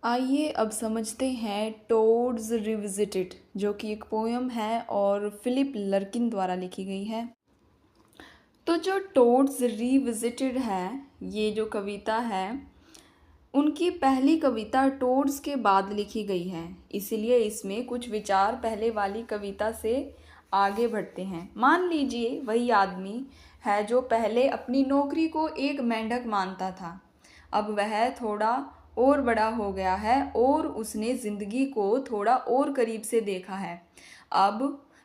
आइए अब समझते हैं टोड्स रिविजिटेड, जो कि एक पोयम है और फिलिप लर्किन द्वारा लिखी गई है। तो जो टोड्स रिविजिटेड है, ये जो कविता है, उनकी पहली कविता टोड्स के बाद लिखी गई है, इसलिए इसमें कुछ विचार पहले वाली कविता से आगे बढ़ते हैं। मान लीजिए वही आदमी है जो पहले अपनी नौकरी को एक मेंढक मानता था। अब वह थोड़ा और बड़ा हो गया है और उसने ज़िंदगी को थोड़ा और करीब से देखा है। अब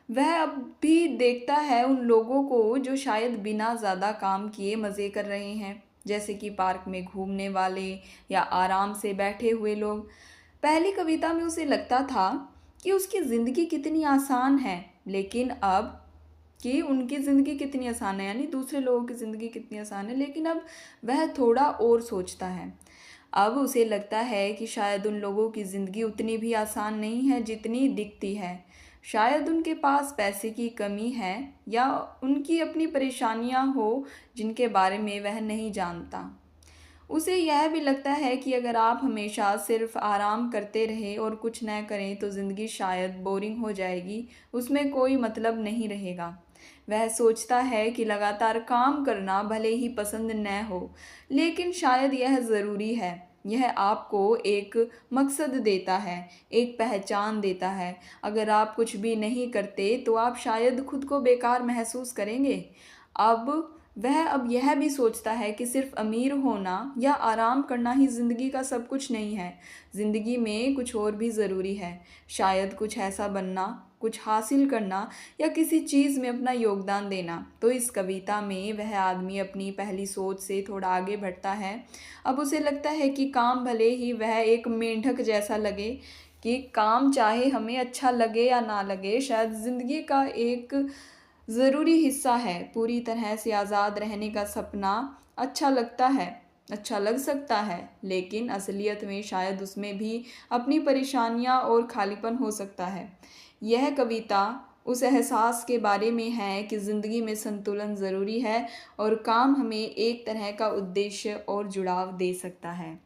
वह अब भी देखता है उन लोगों को जो शायद बिना ज़्यादा काम किए मज़े कर रहे हैं, जैसे कि पार्क में घूमने वाले या आराम से बैठे हुए लोग। पहली कविता में उसे लगता था कि उसकी ज़िंदगी कितनी आसान है, लेकिन अब कि उनकी ज़िंदगी कितनी आसान है, यानी दूसरे लोगों की ज़िंदगी कितनी आसान है, लेकिन अब वह थोड़ा और सोचता है। अब उसे लगता है कि शायद उन लोगों की ज़िंदगी उतनी भी आसान नहीं है जितनी दिखती है। शायद उनके पास पैसे की कमी है या उनकी अपनी परेशानियां हो जिनके बारे में वह नहीं जानता। उसे यह भी लगता है कि अगर आप हमेशा सिर्फ आराम करते रहे और कुछ न करें तो ज़िंदगी शायद बोरिंग हो जाएगी, उसमें कोई मतलब नहीं रहेगा। वह सोचता है कि लगातार काम करना भले ही पसंद न हो, लेकिन शायद यह ज़रूरी है। यह आपको एक मकसद देता है, एक पहचान देता है। अगर आप कुछ भी नहीं करते तो आप शायद खुद को बेकार महसूस करेंगे। अब वह अब यह भी सोचता है कि सिर्फ अमीर होना या आराम करना ही ज़िंदगी का सब कुछ नहीं है। ज़िंदगी में कुछ और भी ज़रूरी है। शायद कुछ ऐसा बनना, कुछ हासिल करना या किसी चीज़ में अपना योगदान देना। तो इस कविता में वह आदमी अपनी पहली सोच से थोड़ा आगे बढ़ता है। अब उसे लगता है कि काम भले ही वह एक मेंढक जैसा लगे, कि काम चाहे हमें अच्छा लगे या ना लगे, शायद ज़िंदगी का एक ज़रूरी हिस्सा है। पूरी तरह से आज़ाद रहने का सपना अच्छा लगता है, अच्छा लग सकता है, लेकिन असलियत में शायद उसमें भी अपनी परेशानियां और खालीपन हो सकता है। यह कविता उस एहसास के बारे में है कि ज़िंदगी में संतुलन ज़रूरी है और काम हमें एक तरह का उद्देश्य और जुड़ाव दे सकता है।